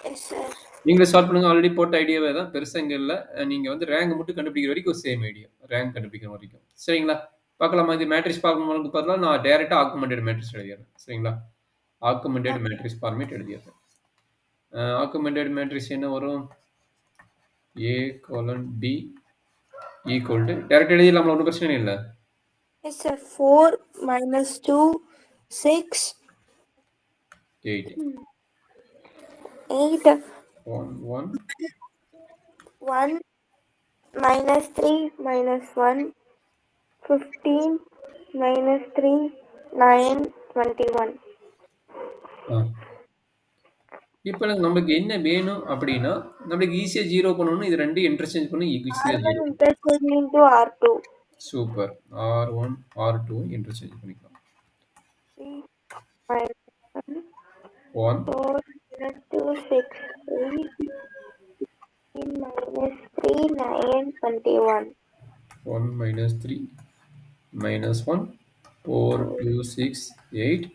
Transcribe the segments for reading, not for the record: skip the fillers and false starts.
Yes, sir. நீங்களே solve பண்ணுங்க. Already போட்ட ஐடியாவே தான், பெருசா இங்க இல்ல. நீங்க வந்து ரேங்க் மட்டும் கண்டுபிடிக்கிற வரைக்கும் சேம் ஐடியா. ரேங்க் கண்டுபிடிக்கிற வரைக்கும். சரிங்களா? பார்க்கலாமா? இது மேட்ரிக்ஸ் பார்க்கணும்னு பதிலா நான் டைரக்ட்டா ஆகுமெண்டட் மேட்ரிக்ஸ் எழுதிடுறேன். சரிங்களா? ஆகுமெண்டட் மேட்ரிக்ஸ் ஃபார்மேட் எழுதிடுறேன். ஆகுமெண்டட் மேட்ரிக்ஸ் என்ன வரும்? A colon B equal to direct எழுதிடலாம்ல, ஒன்றும் பிரச்சனை இல்லை. Yes, sir. 4 minus 2, 6. 8. 8. 1 1 1 minus 3 minus 1. 15 minus 3, 9, 21. இப்போ நமக்கு என்ன வேணும் அப்படின்னா, நம்மளுக்கு ஈஸியாக ஜீரோ பண்ணணும். இது ரெண்டு இன்டர்சேஞ்ச் பண்ணி ஈஸியாக R1 zero. interchange into R2. Super. R1 R2 interchange பண்ணிக்கலாம். 3 minus 1 4 minus 2, 6, 8. 15 minus 3, 9, 21. 1 minus 3 minus 1 4 2 6 8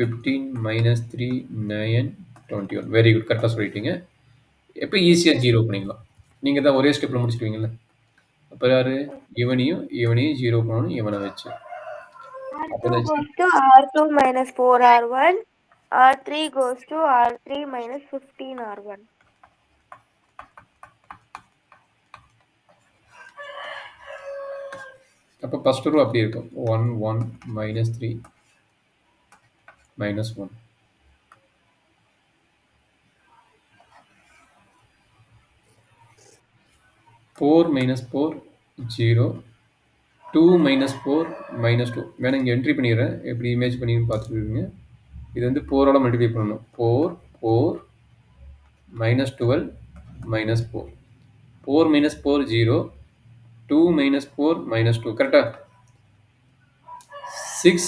15 minus 3 9 21. Very good, கரெக்டாக சொல்லிட்டீங்க. எப்போ ஈஸியாக ஜீரோ பண்ணிக்கலாம். நீங்கள் தான் ஒரே ஸ்டெப்பில் முடிச்சிடுவீங்கல்ல. அப்போ யாரு? இவனையும் ஜீரோ பண்ணணும், இவனை வச்சு. R2 goes to R2 minus 4 R1. R3 goes to R3 minus 15 R1. அப்போ ஃபர்ஸ்ட் ரோ அப்படி இருக்கும். 1 1 minus 3 minus 1. Four minus four 0. 2 minus 4 minus 2. வேணா இங்கே என்ட்ரி பண்ணிடுறேன், எப்படி இமேஜ் பண்ணி பார்த்துருவீங்க. இது வந்து 4ஆல் மல்டிப்ளை பண்ணணும். 4 4 minus 12 minus 4. 4 minus 4 0. 2 minus 4 minus 2. கரெக்டாக? 6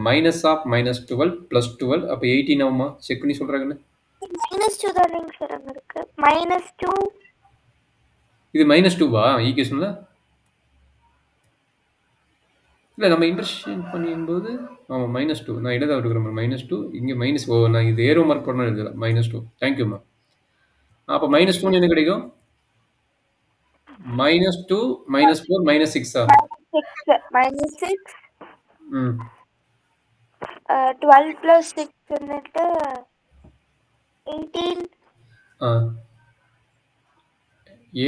minus of minus 12 plus 12. அப்போ 18 ஆகுமா? செக் பண்ணி சொல்கிறாங்கன்னு. minus 2 தானேங்க சார் அங்கே இருக்கு. minus 2. இது மைனஸ் 2வா ஈக்குவேஷனில்? இல்லை, நம்ம இன்டர்சேஞ்ச் பண்ணும்போது ஆமாம் -2. நான் எழுத விட்டுக்கிறேன். -2 இங்கே மைனஸ். ஓ, நான் இது ஏரோ மார்க் பண்ண எழுதல. -2. தேங்க்யூம்மா. அப்போ -2 என்ன கிடைக்கும்? -2 -4 -6. minus 6. ம் 12 plus 6 வந்துட்டு 18.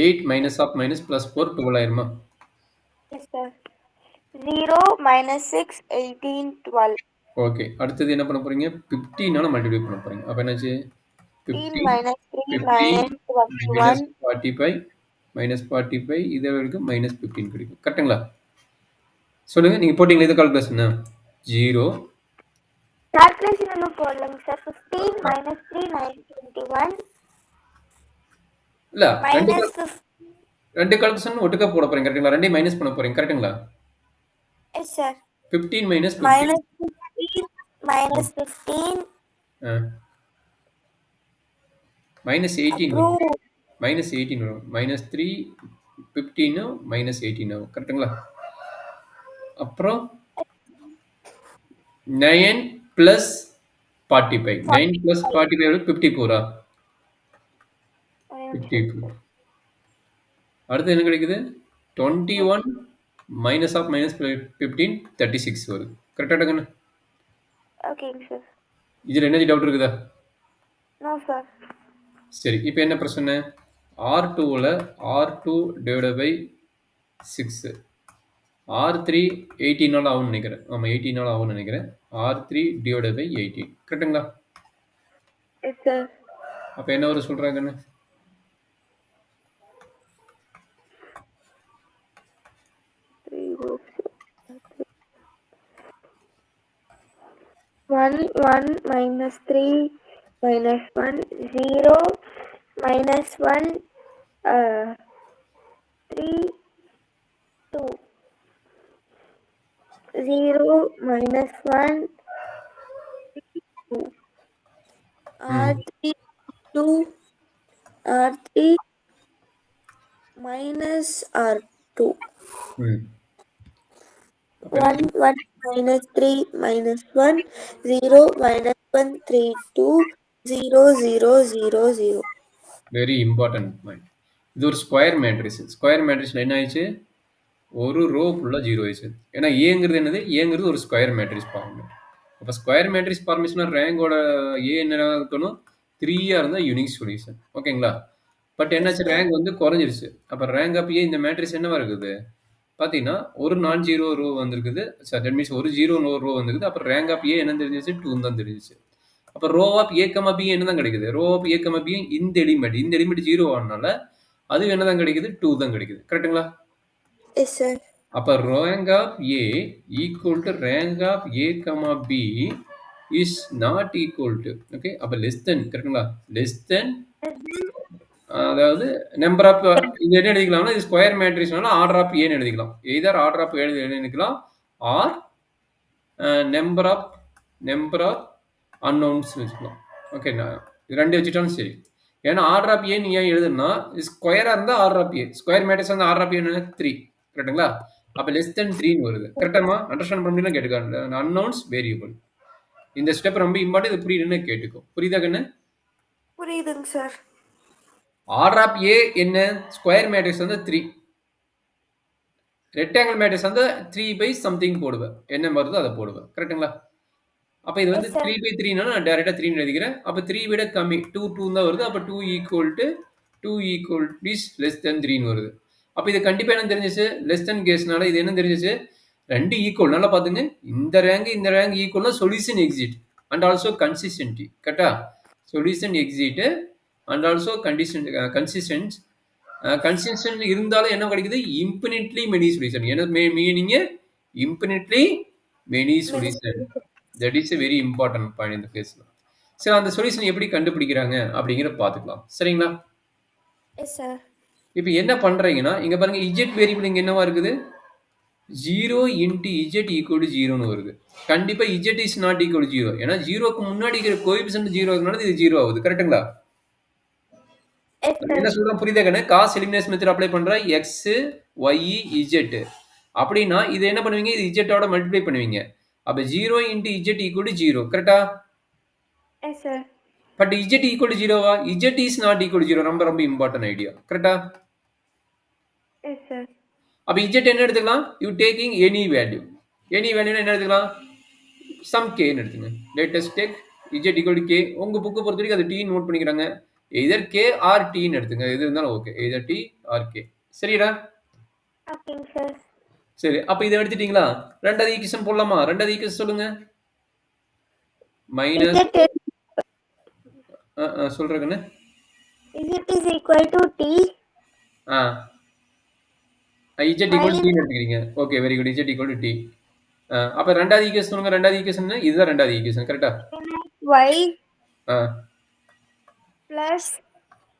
8 minus of minus plus 4 12 ஆயிருமா? Yes, sir. 0 minus 6, 18, 12. ஓகே, அடுத்தது என்ன பண்ண போறீங்க? 15ஆல மல்டிப்ளை பண்ண போறீங்க. அப்போ என்னாச்சு? 15 minus 3, 15 9, 21. -45 -45 இதை வரைக்கும் -15 கிடைக்கும். கரெக்டுங்களா? சொல்லுங்க, நீங்க போட்டீங்களா இது கால்குலேஷன்? 0 Calculation ஒன்றும் போடலங்க சார். 15 minus 3, 9, 21. இல்ல, minus 15. ரெண்டு கால்குலேஷன் ஒட்டுக்கா போட போறீங்க. கரெக்ட்டுங்களா? ரெண்டையும் மைனஸ் பண்ண போறீங்க. கரெக்ட்டுங்களா? Yes, sir. 15 minus 15. minus 15 minus 15. minus 18 வரும். minus 18 வரும். -3 15 -18 ஆகும். கரெக்ட்டுங்களா? அப்புறம் 9 plus 45. 9 plus 45 54. 54. அடுத்து என்ன கிடைக்குது? 21 minus of minus 15 36 வருது. கரெக்டாக கண்ணு? ஓகேங்க சார். இதில் என்ன டவுட் இருக்குதா? No sir. சரி, இப்போ என்ன பிரச்சனை? R2ல் R2 டிவைட் பை 6. R3 18ஆல் ஆகும்னு நினைக்கிறேன். ஆமாம், 18ஆல் ஆகும்னு நினைக்கிறேன். R3 divide by 18. கரெக்டுங்களா? Yes sir. அப்போ என்ன வரும் சொல்கிறாங்கன்னு? 1 1 minus 3 minus 1 0 minus 1 3 2 0 minus 1 2 R3 2 R3 minus R2. 1 1 minus 3 minus 1 0 minus 1 3 2 0 0 0 0. Very important point. இது ஒரு ஸ்கொயர் மேட்ரிக்ஸ். ஸ்கொயர் மேட்ரிக்ஸ்ல என்ன ஆயிடுச்சு? ஒரு ரோ ஃபுல்லா 0 ஆயிடுச்சு. ஏன்னா ஏங்கிறது என்னது? ஏங்கிறது ஒரு ஸ்கொயர் மேட்ரிக்ஸ் ஃபார்மேட். அப்ப ஸ்கொயர் மேட்ரிக்ஸ் ஃபார்மேஷனா ரேங்கோட என்னவா இருக்கணும்? 3 இருந்தா யூனிக் சொல்யூஷன். ஓகேங்களா? பட் என்னாச்சு? ரேங்க் வந்து குறைஞ்சிருச்சு. அப்ப ரேங்க் ஆஃப் இந்த மேட்ரிக்ஸ் என்னவா இருக்குது? பார்த்தீங்கன்னா, ஒரு நான் ஜீரோ ரோ வந்திருக்குது. தட் மீன்ஸ் ஒரு 0 ரோ வந்திருக்குது. அப்புறம் ரேங்க் ஆஃப் என்ன தெரிஞ்சிச்சு? 2 தான் தெரிஞ்சிச்சு. அப்ப row of A comma B என்ன தான் கிடைக்குது? Row of A comma B இந்த எலிமெண்ட் 0 ஆனால அது என்ன தான் கிடைக்குது? 2 தான் கிடைக்குது. கரெக்ட்டுங்களா? Yes, sir. அப்ப rank of A equal to rank of A comma B is not equal to, okay, அப்ப less than, கரெக்ட்டுங்களா? less than, அதாவது நம்பர் ஆஃப், இது என்ன எழுதிக்கலாம்னா இது ஸ்கொயர் மேட்ரிக்ஸ்னால ஆர்டர் ஆஃப் ஏன்னு எழுதிக்கலாம். எய்தர் ஆர்டர் ஆஃப் எழுதிக்கலாம் ஆர் நம்பர் ஆஃப் அன்னோன்ஸ் வச்சுக்கலாம். ஓகே, இது ரெண்டு வச்சுட்டாலும் சரி. ஏன்னா ஆர்டர் ஆஃப் ஏ ஏன் எழுதுனா ஸ்கொயரா இருந்தா order of A, square matrix வந்து ஆர்டர் ஆஃப் ஏ 3, கரெக்ட்டுங்களா? அப்ப லெஸ் தென் 3 வருது. கரெக்டாமா? அண்டர்ஸ்டாண்ட் பண்ண முடியல கேட்டுக்காங்க. Unknowns variable. இந்த ஸ்டெப் ரொம்ப இம்பார்ட்டன்ட். இது புரியுதுன்னு கேட்டுக்கோ. புரியுதா கண்ணு? புரியுதுங்க சார். ஆர்டர் ஆஃப் ஏ என்ன? ஸ்கொயர் மேட்ரிக்ஸ் வந்து 3, ரெக்டாங்கிள் மேட்ரிக்ஸ் வந்து 3 பை சம்திங் போடுவேன். என்ன வருதோ அதை போடுவேன். கரெக்ட்டுங்களா? அப்ப இது வந்து 3 பை 3 நான் டைரக்டா 3 எழுதிக்கிறேன். அப்ப 3 விட கம்மி 2 தான் வருது. அப்ப 2 ஈக்குவல் இஸ் லெஸ் தென் 3 வருது. அப்ப இது கண்டிப்பா என்ன தெரிஞ்சிச்சு? லெஸ் தென் கேஸ்னால இது என்ன தெரிஞ்சிச்சு? ரெண்டு ஈக்குவல். நல்லா பாத்துங்க. இந்த ரேங்க் ஈக்குவல்னா solution exist and also consistency. கரெக்டா? Solution exist and also consistent இருந்தாலும் என்ன கிடைக்குது? Infinitely many solution. என்ன meaning? Infinitely many solution. That is a very important point இந்த கேஸ்ல. சரி, அந்த சொல்யூஷன் எப்படி கண்டுபிடிக்கிறாங்க அப்படிங்கறத பாத்துக்கலாம். சரிங்களா? Yes sir. இப்போ என்ன பண்றீங்கன்னா இங்க பாருங்க, z வேரியபிள் இங்க என்னவா இருக்குது? 0 into z equal to 0 னு வருது. கண்டிப்பா z is not equal to 0. ஏன்னா 0க்கு முன்னாடி இருக்கிற கோஎஃபிஷியன்ட் 0 இருக்கனால இது 0 ஆகுது. கரெக்ட்டுங்களா? என்ன சொல்றேன் புரியுதா கண்ணு? காஸ் எலிமினேஷன் மெத்தட் அப்ளை பண்ற x y z அப்படினா இது என்ன பண்ணுவீங்க? இது z ஓட மல்டிப்ளை பண்ணுவீங்க. அப்ப 0 into z equal to 0. கரெக்ட்டா? Yes sir. But z equal to 0 வா? z is not equal to 0. ரொம்ப இம்பார்ட்டன்ட் ஐடியா. கரெக்ட்டா? Yes sir. அப்ப z என்ன எடுத்துக்கலாம்? you taking any value என்ன எடுத்துக்கலாம்? some k ன்னு எடுத்துங்க. let us take z equal to k. உங்க புக் பொறுத்த வரைக்கும் அது t நோட் பண்ணிக்கறாங்க. either k or t ன்னு எடுத்துங்க. எது இருந்தாலும் okay. either t or k. சரிடா? ஓகேங்க சார். சரி, அப்ப இத எடுத்துட்டீங்களா? ரெண்டாவது ஈக்குவேஷன் போடலாமா? ரெண்டாவது ஈக்குவேஷன் சொல்லுங்க. மைனஸ் சொல்றேன்னு z is equal to t. z equal to t ன்னு எடுத்துக்கிறீங்க. Okay, very good. z equal to t. அப்ப ரெண்டாவது ஈக்குவேஷன் சொல்லுங்க. ரெண்டாவது ஈக்குவேஷன் இதுதான் ரெண்டாவது ஈக்குவேஷன். கரெக்ட்டா? y plus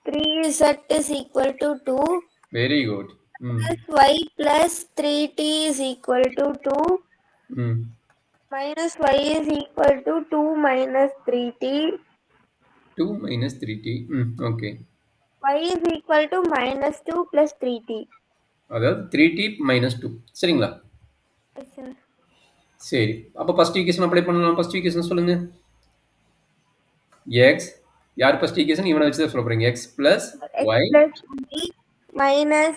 3z is equal to 2. Very good. Plus y plus 3t is equal to 2. Minus y is equal to 2 minus 3t. 2 minus 3t. Okay. y is equal to minus 2 plus 3t. அதாவது 3t minus 2. சரிங்களா? Yes, sir. சரி, அப்ப first equation apply பண்ணலாம். First equation சொல்லுங்க. x யார் first equation? இவனை வச்சு தான் சொல்ல போறீங்க. x plus y minus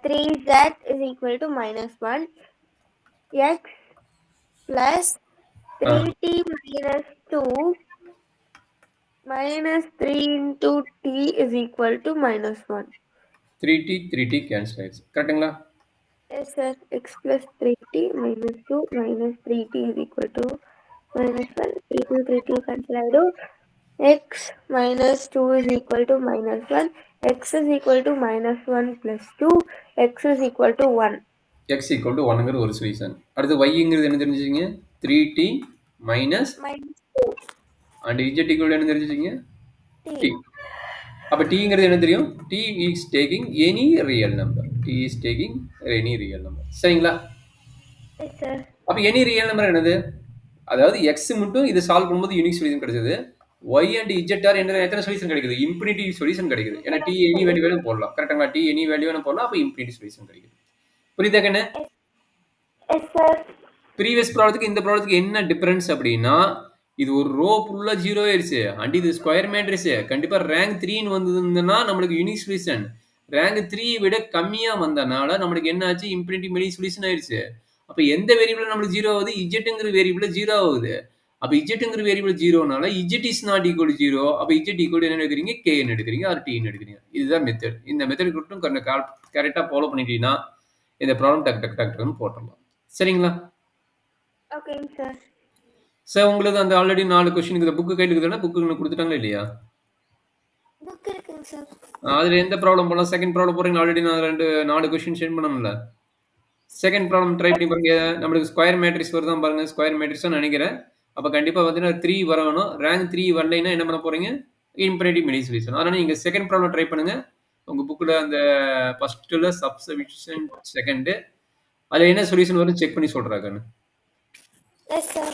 3z is equal to minus 1. x plus 3t minus 2 minus 3 into t is equal to minus 1. 3t cancel ஆயிடுச்சு. கரெக்ட்டுங்களா? Yes, sir. x plus 3t minus 2 minus 3t is equal to minus 1. 3t cancel ஆயிடும். x minus 2 is equal to minus 1. x is equal to minus 1 plus 2. x is equal to 1. x equal to 1ங்கிற ஒரு solution. அடுத்து y-ங்கிறது என்ன தெரிஞ்சுச்சீங்க? 3t minus 2 and z equal to என்ன தெரிஞ்சுச்சீங்க? t. அப்ப t-ங்கிறது என்ன தெரியும்? t is taking any real number. சரிங்களா? Yes, sir. அப்ப any real number என்னது? அதாவது x மட்டும் இது சால்வ் பண்ணும்போது யூனிக் சொல்யூஷன் கிடைச்சது. y and z ஆர் என்ன எத்தனை சொல்யூஷன் கிடைக்குது? இன்ஃபினிட்டி சொல்யூஷன் கிடைக்குது. ஏன்னா t any வேல்யூ வேணும் போடலாம். கரெக்ட்டா? t any வேல்யூ வேணும் போடலாம். அப்ப இன்ஃபினிட்டி சொல்யூஷன் கிடைக்குது. புரியுதா கண்ணு? Yes, sir. ப்ரீவியஸ் ப்ராப்ளத்துக்கு இந்த ப்ராப்ளத்துக்கு என்ன டிஃபரன்ஸ் அப்படின்னா இது ஒரு ரோ ஃபுல்லா 0 ஆயிருச்சு. அண்ட் இது ஸ்கொயர் மேட்ரிக்ஸ். கண்டிப்பா ரேங்க் 3ன்னு வந்ததுன்னா நம்மளுக்கு யூனிக் சொல்யூஷன். ரேங்க் 3 விட கம்மியா வந்தனால நம்மளுக்கு என்ன ஆச்சு? இன்ஃபினிட்டி மெனி சொல்யூஷன் ஆயிருச்சு. அப்ப எந்த வேரியபிள் நம்மளுக்கு 0 ஆகுது? இஜெட்ங்கிற வேரியபிள் 0 ஆகுது. அப்ப இஜெட்ங்கிற வேரியபிள் 0னால z is not equal to 0. அப்ப இஜெட் ஈக்குவல் என்ன எடுக்கிறீங்க? k ன்னு எடுக்கிறீங்க ஆர் t ன்னு எடுக்கிறீங்க. இதுதான் மெத்தட். இந்த மெத்தட் மட்டும் கொஞ்சம் கரெக்ட்டா ஃபாலோ பண்ணிட்டீங்கன்னா இந்த ப்ராப்ளம் டக் டக் டக் டக்னு போட்டுறலாம். சரிங்களா? ஓகேங்க சார். சார் உங்களுக்கு அந்த ஆல்ரெடி 4 கொஸ்டின் இருக்குது. புக் கையில இருக்குதுன்னா புக் கொடுத்துட்டாங்களா இல்லையா? புக் இருக்குங்க சார். அதுல எந்த ப்ராப்ளம் போலாம்? செகண்ட் ப்ராப்ளம் போறீங்க. ஆல்ரெடி நான் 4 கொஸ்டின் சென்ட் பண்ணணும்ல. செகண்ட் ப்ராப்ளம் ட்ரை பண்ணி பாருங்க. நம்மளுக்கு ஸ்கொயர் மேட்ரிக்ஸ் வருதான் பாருங்க. ஸ்கொயர் மேட்ரிக்ஸ் தான் நினைக்கிறேன். அப்ப கண்டிப்பா பார்த்தீங்கன்னா 3 வரணும். ரேங்க் 3 வரலைன்னா என்ன பண்ண போறீங்க? Infinity many solution. அதனால நீங்க செகண்ட் ப்ராப்ளம் ட்ரை பண்ணுங்க. உங்க புக்ல அந்த ஃபர்ஸ்ட்ல சப்ஸ்டிட்யூஷன் செகண்ட் அதுல என்ன சொல்யூஷன் வரும் செக் பண்ணி சொல்றாங்க. Yes sir.